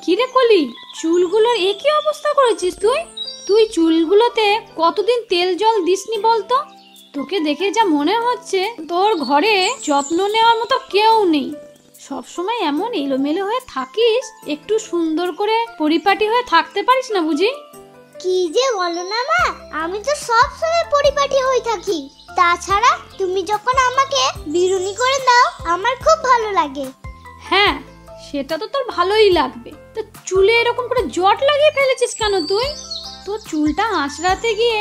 কিরে কলি, চুলগুলোর একই অবস্থা করেছিস তুই? তুই চুলগুলোতে কতদিন তেল জল দিসনি বলতো? তোকে দেখে যা মনে হচ্ছে তোর ঘরে যত্ন নেওয়ার মতো কেউ নেই। সবসময় এমন এলোমেলো হয়ে থাকিস, একটু সুন্দর করে পরিপাটি হয়ে থাকতে পারিস না বুঝি? কি যে বলো না মা, আমি তো সব সময় পরিপাটি হয়ে থাকি। তাছাড়া তুমি যখন আমাকে বিরুনি করে দাও আমার খুব ভালো লাগে। হ্যাঁ, সেটা তো তোর ভালোই লাগবে। তো চুলে এরকম করে জট লাগিয়ে ফেলেছিস কেন তুই? তোর চুলটা আঁচড়াতে গিয়ে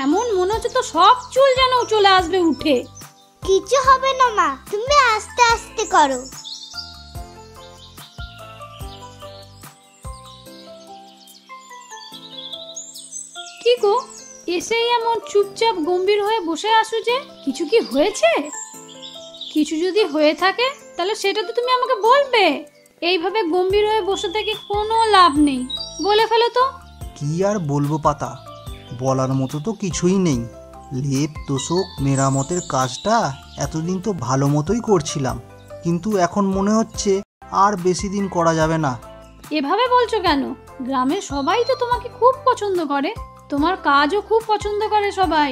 এমন মনে হচ্ছে তো সব চুল যেন চলে আসবে উঠে। কিছু হবে না মা, তুমি আস্তে আস্তে করো। কি গো, এসেই এমন চুপচাপ গম্ভীর হয়ে বসে আসো যে? কিছু কি হয়েছে? কিছু যদি হয়ে থাকে তাহলে সেটা তো তুমি আমাকে বলবে। এইভাবে গম্ভীর হয়ে বসে থেকে কোনো লাভ নেই, বলে ফেলো তো। কি আর বলবো পাতা, বলার মতো তো কিছুই নেই। লেপ তোষক মেরামতের কাজটা এতদিন তো ভালো মতোই করছিলাম, কিন্তু এখন মনে হচ্ছে আর বেশি দিন করা যাবে না। এভাবে বলছো কেন? গ্রামের সবাই তো তোমাকে খুব পছন্দ করে, তোমার কাজও খুব পছন্দ করে সবাই।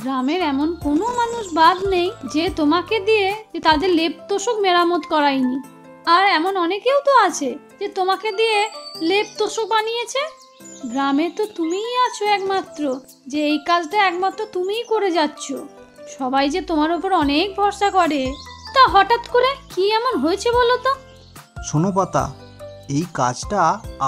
গ্রামের এমন কোনো মানুষ বাদ নেই যে তোমাকে দিয়ে যে তাদের লেপ তোষক মেরামত করায়নি। আর এমন অনেকেও তো আছে যে তোমাকে দিয়ে লেপ তোষক বানিয়েছে। গ্রামে তো তুমিই আছো একমাত্র, যে এই কাজটা একমাত্র তুমিই করে যাচ্ছ। সবাই যে তোমার উপর অনেক ভরসা করে। তা হঠাৎ করে কি এমন হয়েছে বলো তো? শোনো পাতা, এই কাজটা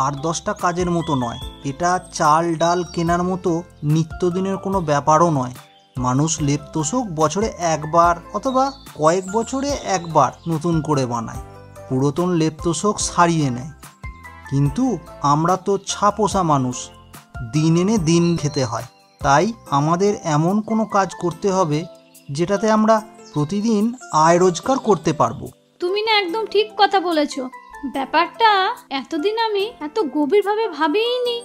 আর 10টা কাজের মতো নয়। এটা চাল ডাল কেনার মতো নিত্যদিনের কোনো ব্যাপারও নয়। মানুষ লেপ তোষক বছরে একবার অথবা কয়েক বছরে একবার নতুন করে বানায়, পুরাতন লেপ তোষক সারিয়ে নেয়। কিন্তু আমরা তো ছাপোষা মানুষ, দিন এনে দিন খেতে হয়। তাই আমাদের এমন কোনো কাজ করতে হবে যেটাতে আমরা প্রতিদিন আয় রোজগার করতে পারবো। তুমি না একদম ঠিক কথা বলেছো। ব্যাপারটা এতদিন আমি এত গভীরভাবে ভাবিনি।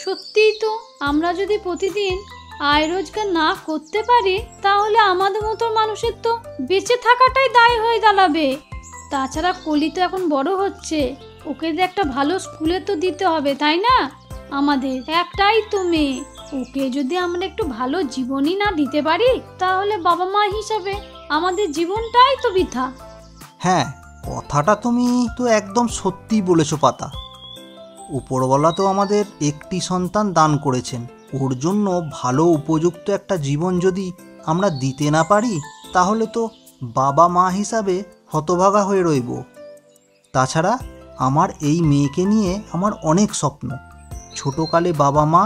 সত্যিই তো, আমরা যদি প্রতিদিন আয় রোজগার না করতে পারি তাহলে আমাদের মতো মানুষের তো বেঁচে থাকাটাই দায় হয়ে দাঁড়াবে। তাছাড়া কলি তো এখন বড় হচ্ছে, ওকে যে একটা ভালো স্কুলে তো দিতে হবে, তাই না? আমাদের একটাই তো মেয়ে, ওকে যদি আমরা একটু ভালো জীবনই না দিতে পারি তাহলে বাবা মা হিসাবে আমাদের জীবনটাই তো বৃথা। হ্যাঁ, কথাটা তুমি তো একদম সত্যিই বলেছো পাতা। উপরওয়ালা তো আমাদের একটি সন্তান দান করেছেন, ওর জন্য ভালো উপযুক্ত একটা জীবন যদি আমরা দিতে না পারি তাহলে তো বাবা মা হিসাবে হতভাগা হয়ে রইব। তাছাড়া আমার এই মেয়েকে নিয়ে আমার অনেক স্বপ্ন। ছোটোকালে বাবা মা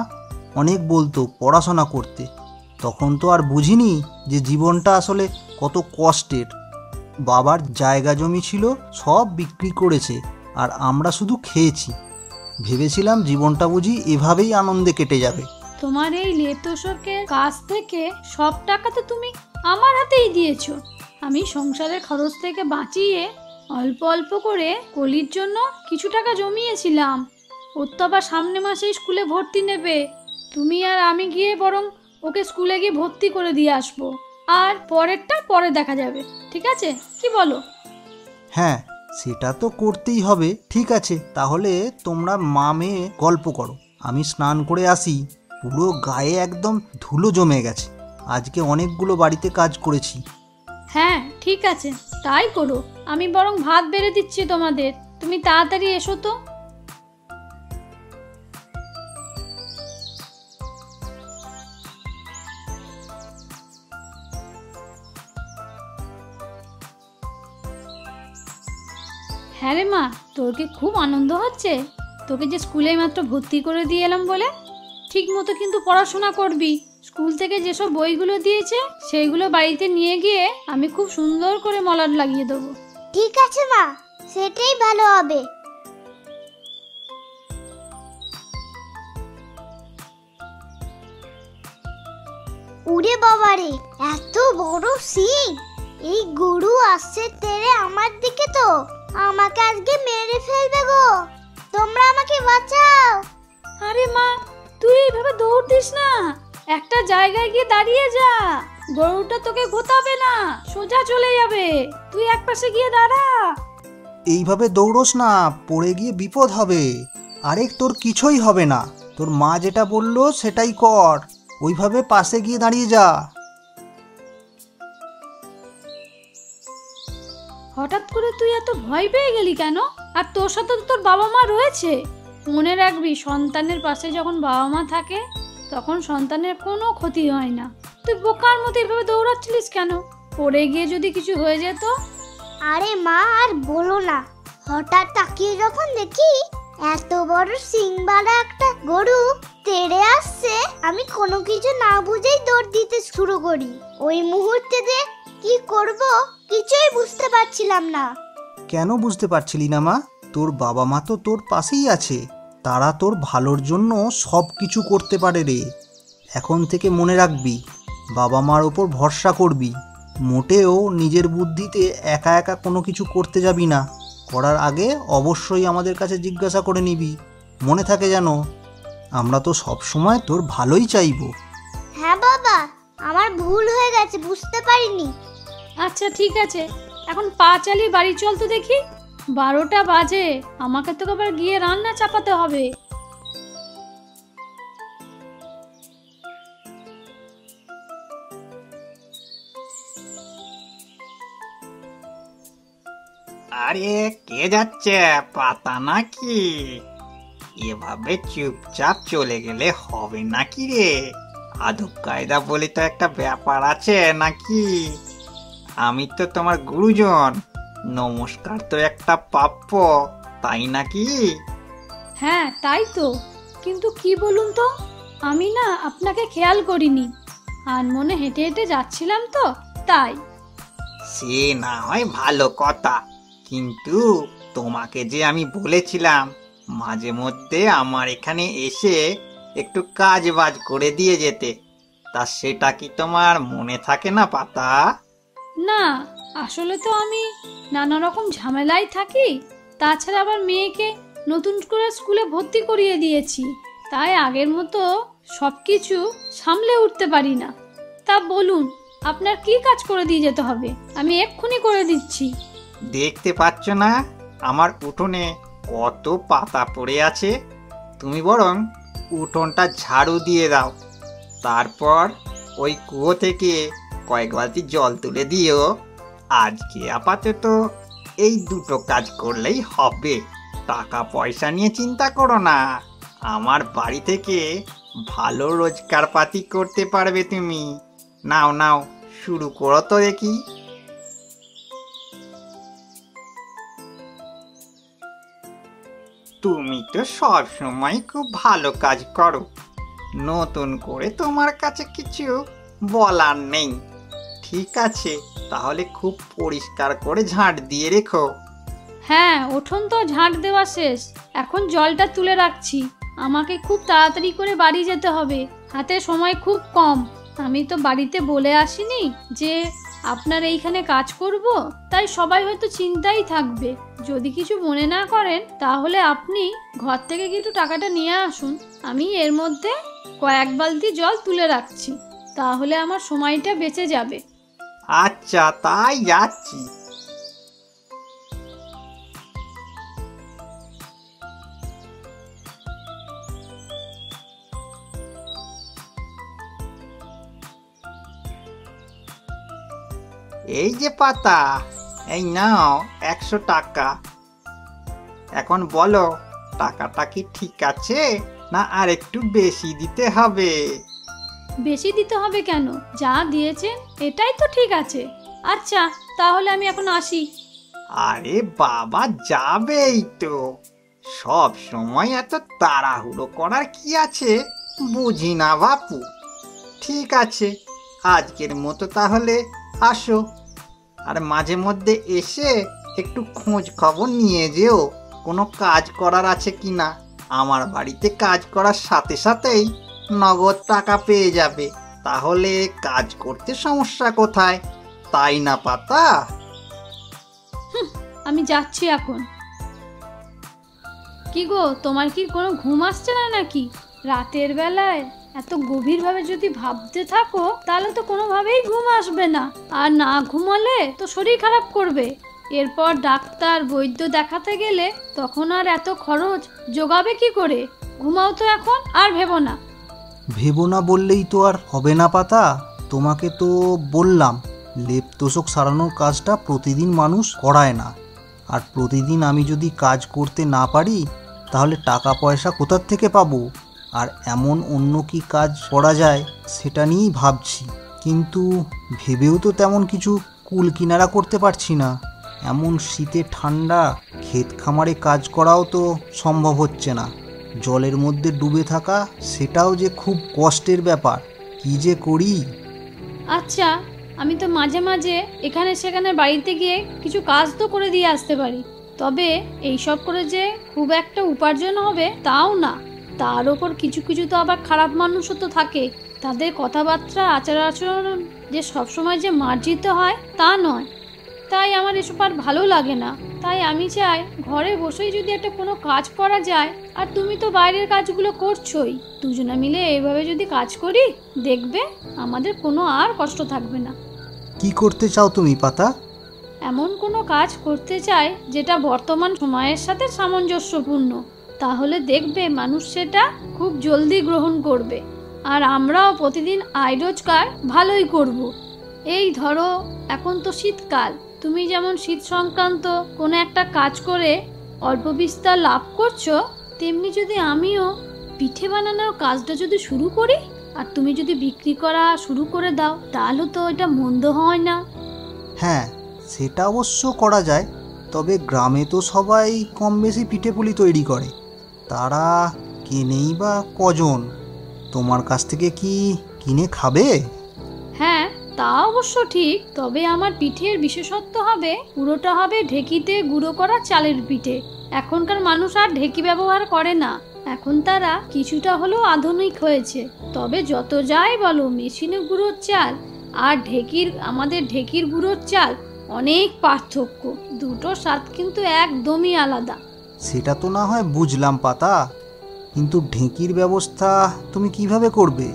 অনেক বলতো পড়াশোনা করতে, তখন তো আর বুঝিনি যে জীবনটা আসলে কত কষ্টের। বাবার জায়গা জমি ছিল, সব বিক্রি করেছে, আর আমরা শুধু খেয়েছি। ভেবেছিলাম জীবনটা বুঝি এভাবেই আনন্দে কেটে যাবে। তোমার এই লেপ তোষকের কাজ থেকে সব টাকা তো তুমি আমার হাতেই দিয়েছো। আমি সংসারের খরচ থেকে বাঁচিয়ে অল্প অল্প করে কলির জন্য কিছু টাকা জমিয়েছিলাম। ওর তো আবার সামনে মাসেই স্কুলে ভর্তি নেবে। তুমি আর আমি গিয়ে বরং ওকে স্কুলে গিয়ে ভর্তি করে দিয়ে আসবো, আর পরেরটা পরে দেখা যাবে। ঠিক আছে, কি বলো? হ্যাঁ, সেটা তো করতেই হবে। ঠিক আছে, তাহলে তোমরা মা মেয়ে গল্প করো, আমি স্নান করে আসি। পুরো গায়ে একদম ধুলো জমে গেছে, আজকে অনেকগুলো বাড়িতে কাজ করেছি। হ্যাঁ ঠিক আছে, তাই করো। আমি বরং ভাত বেড়ে দিচ্ছি তোমাদের, তুমি তাড়াতাড়ি এসো তো। হ্যাঁ রে মা, তোর কি খুব আনন্দ হচ্ছে? তোকে যে স্কুলে মাত্র ভর্তি করে দিয়ে এলাম বলে। ঠিক মতো কিন্তু পড়াশোনা করবি। স্কুল থেকে যেসব বইগুলো দিয়েছে সেইগুলো বাড়িতে নিয়ে গিয়ে আমি খুব সুন্দর করে মলাট লাগিয়ে দেবো। ঠিক আছে মা, সেটাই ভালো হবে। উরে বাবারে, এত বড় সিং! এই গরু আসছে তেরে আমার দিকে, তো আমাকে আজকে মেরে ফেলবে গো। তোমরা আমাকে বাঁচাও। আরে মা, তুই এইভাবে দৌড় দিস না, একটা জায়গায় গিয়ে দাঁড়িয়ে যা। গরুটা তোকে গোতাবে না, সোজা চলে যাবে। তুই এক পাশে গিয়ে দাঁড়া। এইভাবে দৌড়োস না, পড়ে গিয়ে বিপদ হবে। আরে তোর কিছুই হবে না, তোর মা যেটা বললো সেটাই কর, ওইভাবে পাশে গিয়ে দাঁড়িয়ে যা। হঠাৎ করে তুই এত ভয় পেয়ে গেলি কেন? আর তোর সাথে তো তোর বাবা মা রয়েছে। মনে রাখবি, সন্তানের পাশে যখন বাবা মা থাকে তখন সন্তানের কোনো ক্ষতি হয় না। তুই বোকার মতো এভাবে দৌড়াচ্ছিলিস কেন? পড়ে গিয়ে যদি কিছু হয়ে যেত? আরে মা আর বলো না, হঠাৎ তাকিয়ে যখন দেখি এত বড় সিংবালা একটা গরু তেড়ে আসছে, আমি কোনো কিছু না বুঝেই দৌড় দিতে শুরু করি। ওই মুহূর্তে যে কি করব কিছুই বুঝতে পারছিলাম না। কেন বুঝতে পারছিলি না মা? তোর বাবা মা তো তোর পাশেই আছে, তারা তোর ভালোর জন্য সব কিছু করতে পারে রে। এখন থেকে মনে রাখবি, বাবা মার ওপর ভরসা করবি, মোটেও নিজের বুদ্ধিতে একা একা কোনো কিছু করতে যাবি না। করার আগে অবশ্যই আমাদের কাছে জিজ্ঞাসা করে নিবি। মনে থাকে যেন, আমরা তো সব সময় তোর ভালোই চাইবো। হ্যাঁ বাবা, আমার ভুল হয়ে গেছে, বুঝতে পারিনি। আচ্ছা ঠিক আছে, এখন পা চালিয়ে বাড়ি চল তো দেখি। 12টা বাজে, আমাকে তো আবার গিয়ে রান্না চাপাতে হবে। আরে কে যাচ্ছে? পাতা নাকি? এভাবে চুপচাপ চলে গেলে হবে নাকি রে? আদব কায়দা বলে তো একটা ব্যাপার আছে নাকি? আমি তো তোমার গুরুজন, নমস্কার তো একটা প্রাপ্য, তাই নাকি? হ্যাঁ তাই তো, কিন্তু কি বলুন তো, আমি না আপনাকে খেয়াল করিনি, আর মনে হেঁটে হেঁটে যাচ্ছিলাম তো তাই। সে না হয় ভালো কথা, কিন্তু তোমাকে যে আমি বলেছিলাম মাঝে মধ্যে আমার এখানে এসে একটু কাজ বাজ করে দিয়ে যেতে, তা সেটা কি তোমার মনে থাকে না পাতা? না, আসলে তো আমি নানা রকম ঝামেলায় থাকি, তাছাড়া আবার মেয়েকে নতুন করে স্কুলে ভর্তি করিয়ে দিয়েছি, তাই আগের মতো সব কিছু সামলে উঠতে পারি না। তা বলুন, আপনার কি কাজ করে দিয়ে যেতে হবে? আমি এক্ষুনি করে দিচ্ছি। দেখতে পাচ্ছ না আমার উঠোনে কত পাতা পড়ে আছে? তুমি বরং উঠোনটা ঝাড়ু দিয়ে দাও, তারপর ওই কুয়ো থেকে কয়েক বালতি জল তুলে দিও। আজকে আপাতত এই দুটো কাজ করলেই হবে, টাকা পয়সা নিয়ে চিন্তা করো না। আমার বাড়ি থেকে ভালো রোজগার পাতি করতে পারবে তুমি। নাও নাও, শুরু করো তো দেখি। তুমি তো সব সময় খুব ভালো কাজ করো, নতুন করে তোমার কাছে কিছু বলার নেই। ঠিক আছে, তাহলে খুব পরিষ্কার করে ঝাঁট দিয়ে রেখো। হ্যাঁ, উঠোন তো ঝাঁট দেওয়া শেষ, এখন জলটা তুলে রাখছি। আমাকে খুব তাড়াতাড়ি করে বাড়ি যেতে হবে, হাতে সময় খুব কম। আমি তো বাড়িতে বলে আসিনি যে আপনার এইখানে কাজ করব, তাই সবাই হয়তো চিন্তাই থাকবে। যদি কিছু মনে না করেন তাহলে আপনি ঘর থেকে একটু টাকাটা নিয়ে আসুন, আমি এর মধ্যে কয়েক বালতি জল তুলে রাখছি, তাহলে আমার সময়টা বেঁচে যাবে। আচ্ছা, তাই যাচ্ছি। এই যে পাতা, এই নাও 100 টাকা। এখন বলো, টাকাটা কি ঠিক আছে না আর একটু বেশি দিতে হবে? বেশি দিতে হবে কেন? যা দিয়েছেন এটাই তো ঠিক আছে। আচ্ছা, তাহলে আমি এখন আসি। আরে বাবা, যাবেই তো, সব সময় এত তাড়াহুড়ো করার কি আছে বুঝি না বাপু। ঠিক আছে, আজকের মতো তাহলে আসো, আর মাঝে মধ্যে এসে একটু খোঁজ খবর নিয়ে যেও কোনো কাজ করার আছে কিনা। আমার বাড়িতে কাজ করার সাথে সাথেই নগদ টাকা পেয়ে যাবে, তাহলে কাজ করতে সমস্যা কোথায়, তাই না পাতা? আমি যাচ্ছি এখন। কি গো, তোমার কি কোনো ঘুম আসছে না নাকি? রাতের বেলায় এত গভীরভাবে যদি ভাবতে থাকো তাহলে তো কোনোভাবেই ঘুম আসবে না, আর না ঘুমালে তো শরীর খারাপ করবে। এরপর ডাক্তার বৈদ্য দেখাতে গেলে তখন আর এত খরচ জোগাবে কি করে? ঘুমাও তো এখন, আর ভেবো না। ভেবো না বললেই তো আর হবে না পাতা। তোমাকে তো বললাম, লেপ তোষক সারানোর কাজটা প্রতিদিন মানুষ করায় না। আর প্রতিদিন আমি যদি কাজ করতে না পারি তাহলে টাকা পয়সা কোথার থেকে পাবো? আর এমন অন্য কি কাজ করা যায় সেটা নিয়েই ভাবছি, কিন্তু ভেবেও তো তেমন কিছু কুল কিনারা করতে পারছি না। এমন শীতে ঠান্ডা ক্ষেত খামারে কাজ করাও তো সম্ভব হচ্ছে না। জলের মধ্যে ডুবে থাকা সেটাও যে খুব কষ্টের ব্যাপার। কি যে করি। আচ্ছা, আমি তো মাঝে মাঝে এখানে সেখানে বাড়িতে গিয়ে কিছু কাজ তো করে দিয়ে আসতে পারি, তবে এইসব করে যে খুব একটা উপার্জন হবে তাও না। তার ওপর কিছু কিছু তো আবার খারাপ মানুষও তো থাকে, তাদের কথাবার্তা আচার আচরণ যে সবসময় যে মার্জিত হয় তা নয়। তাই আমার এসব আর ভালো লাগে না। তাই আমি চাই ঘরে বসেই যদি একটা কোনো কাজ করা যায়। আর তুমি তো বাইরের কাজগুলো করছোই, দুজনে মিলে এইভাবে যদি কাজ করি দেখবে আমাদের কোনো আর কষ্ট থাকবে না। কি করতে চাও তুমি পাতা? এমন কোনো কাজ করতে চাই যেটা বর্তমান সময়ের সাথে সামঞ্জস্যপূর্ণ, তাহলে দেখবে মানুষ সেটা খুব জলদি গ্রহণ করবে। আর আমরাও প্রতিদিন আয় রোজগার ভালোই করব। এই ধরো এখন তো শীতকাল, তুমি যেমন শীত সংক্রান্ত কোনো একটা কাজ করে অল্প বিস্তার লাভ করছো, তেমনি যদি আমিও পিঠে বানানোর কাজটা যদি শুরু করি আর তুমি যদি বিক্রি করা শুরু করে দাও, তাহলে তো এটা মন্দ হয় না। হ্যাঁ, সেটা অবশ্য করা যায়, তবে গ্রামে তো সবাই কম বেশি পিঠেপুলি তৈরি করে, তারা কেনেই বা কজন? তোমার কাছ থেকে কি কিনে খাবে? হ্যাঁ, তা অবশ্য ঠিক, তবে আমার পিঠের বিশেষত্ব হবে পুরোটা হবে ঢেকিতে গুঁড়ো করা চালের পিঠে। এখনকার মানুষ আর ঢেকি ব্যবহার করে না, এখন তারা কিছুটা হলেও আধুনিক হয়েছে। তবে যত যাই বলো, মেশিনে গুঁড়োর চাল আর আমাদের ঢেকির গুঁড়োর চাল অনেক পার্থক্য, দুটো স্বাদ কিন্তু একদমই আলাদা। সেটা তো না হয় বুঝলাম পাতা, কিন্তু ঢেঁকির ব্যবস্থা তুমি কিভাবে করবে?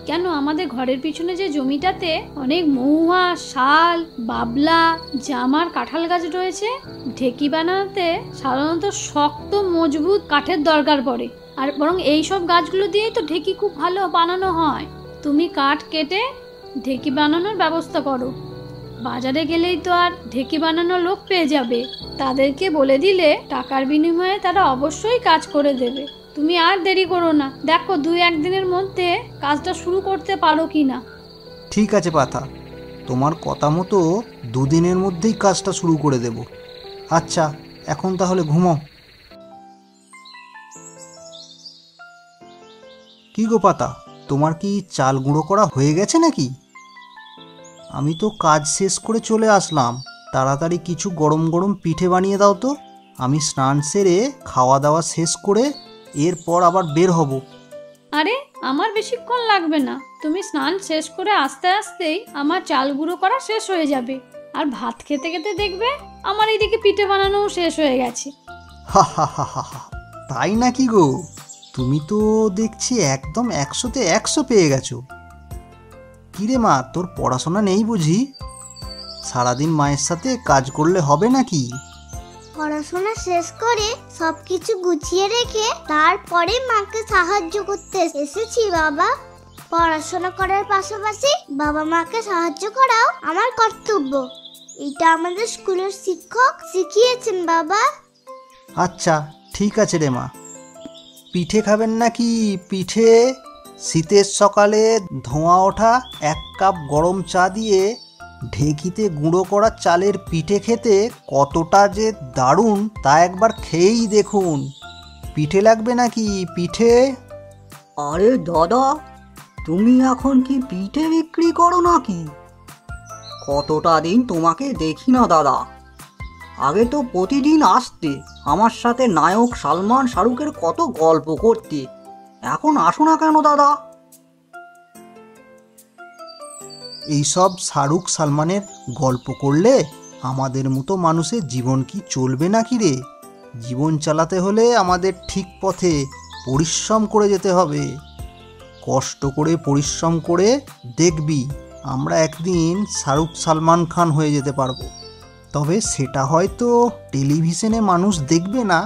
কেন, আমাদের ঘরের পিছনে যে জমিটাতে অনেক মহুয়া, শাল, বাবলা, জামার কাঁঠাল গাছ রয়েছে। ঢেকি বানাতে সাধারণত শক্ত মজবুত কাঠের দরকার পড়ে, আর বরং এই সব গাছগুলো দিয়েই তো ঢেকি খুব ভালো বানানো হয়। তুমি কাঠ কেটে ঢেকি বানানোর ব্যবস্থা করো। বাজারে গেলেই তো আর ঢেকি বানানোর লোক পেয়ে যাবে, তাদেরকে বলে দিলে টাকার বিনিময়ে তারা অবশ্যই কাজ করে দেবে। তুমি আর দেরি করো না, দেখো 2-1 দিনের মধ্যে কাজটা শুরু করতে পারো কি না। ঠিক আছে পাতা, তোমার কথা মতো 2 দিনের মধ্যেই কাজটা শুরু করে দেব। আচ্ছা, এখন তাহলে ঘুমাও। কি গো পাতা, তোমার কি চাল গুঁড়ো করা হয়ে গেছে নাকি? আমি তো কাজ শেষ করে চলে আসলাম, তাড়াতাড়ি কিছু গরম গরম পিঠে বানিয়ে দাও তো। আমি স্নান সেরে খাওয়া দাওয়া শেষ করে এরপর আবার বের হব। আরে আমার বেশিক্ষণ লাগবে না, তুমি স্নান শেষ করে আস্তে আস্তেই আমার চাল গুঁড়ো করা শেষ হয়ে যাবে। আর ভাত খেতে খেতে দেখবে আমার এইদিকে পিঠে বানানোও শেষ হয়ে গেছে। হা হা হা হা হা, তাই নাকি গো? তুমি তো দেখছি একদম 100-তে 100 পেয়ে গেছো। কিরে মা, তোর পড়াশোনা নেই বুঝি? সারাদিন মায়ের সাথে কাজ করলে হবে নাকি? পড়াশোনা শেষ করে সবকিছু গুছিয়ে রেখে তারপরে মাকে সাহায্য করতে এসেছি বাবা। পড়াশোনা করার পাশাপাশি বাবা মাকে সাহায্য করাও আমার কর্তব্য, এটা আমাদের স্কুলের শিক্ষক শিখিয়েছেন বাবা। আচ্ছা ঠিক আছে রে মা। পিঠে খাবেন নাকি? পিঠে? শীতের সকালে ধোঁয়া ওঠা 1 কাপ গরম চা দিয়ে ঢেকিতে গুঁড়ো করা চালের পিঠে খেতে কতটা যে দারুণ তা একবার খেয়েই দেখুন। পিঠে লাগবে নাকি? পিঠে? আরে দাদা, তুমি এখন কি পিঠে বিক্রি করো নাকি? কতটা দিন তোমাকে দেখি না দাদা। আগে তো প্রতিদিন আসতে, আমার সাথে নায়ক সালমান শাহরুখের কত গল্প করতে, এখন আসো না কেন দাদা? এইসব শাহরুখ সালমানের গল্প করলে আমাদের মতো মানুষের জীবন কি চলবে নাকি রে? জীবন চালাতে হলে আমাদের ঠিক পথে পরিশ্রম করে যেতে হবে। কষ্ট করে পরিশ্রম করে দেখবি আমরা একদিন শাহরুখ সালমান খান হয়ে যেতে পারবো। তবে সেটা হয়তো টেলিভিশনে মানুষ দেখবে না,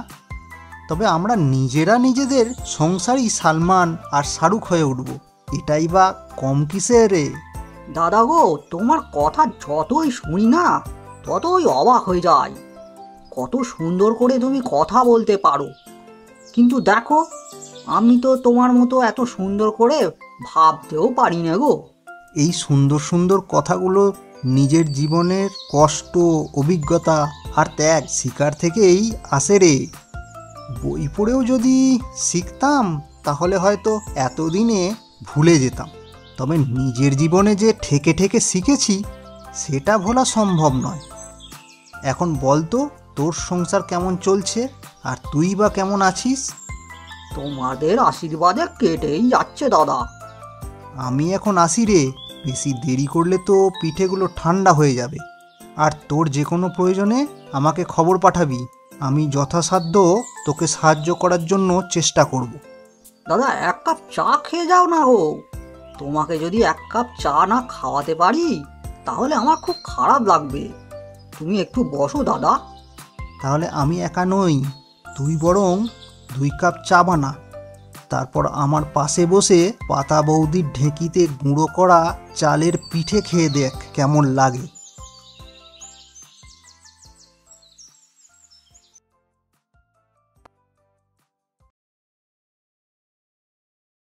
তবে আমরা নিজেরা নিজেদের সংসারই সালমান আর শাহরুখ হয়ে উঠব। এটাই বা কম কিসের রে? দাদা গো, তোমার কথা যতই শুনি না ততই অবাক হয়ে যায়। কত সুন্দর করে তুমি কথা বলতে পারো, কিন্তু দেখো আমি তো তোমার মতো এত সুন্দর করে ভাবতেও পারি না গো। এই সুন্দর সুন্দর কথাগুলো নিজের জীবনের কষ্ট, অভিজ্ঞতা আর ত্যাগ শিকার থেকেই আসে রে। বই পড়েও যদি শিখতাম তাহলে হয়তো এতদিনে ভুলে যেতাম, তবে নিজের জীবনে যে ঠেকে ঠেকে শিখেছি সেটা ভোলা সম্ভব নয়। এখন বল তো, তোর সংসার কেমন চলছে আর তুই বা কেমন আছিস? তোমাদের আশীর্বাদে কেটেই যাচ্ছে দাদা। আমি এখন আসি রে, বেশি দেরি করলে তো পিঠেগুলো ঠান্ডা হয়ে যাবে। আর তোর যে কোনো প্রয়োজনে আমাকে খবর পাঠাবি, আমি যথাসাধ্য তোকে সাহায্য করার জন্য চেষ্টা করব। দাদা, এক কাপ চা খেয়ে যাও না গো। তোমাকে যদি এক কাপ চা না খাওয়াতে পারি তাহলে আমার খুব খারাপ লাগবে। তুমি একটু বসো দাদা। তাহলে আমি একা নই, তুই বরং 2 কাপ চা বানা, তারপর আমার পাশে বসে পাতা বৌদির ঢেঁকিতে গুঁড়ো করা চালের পিঠে খেয়ে দেখ কেমন লাগে।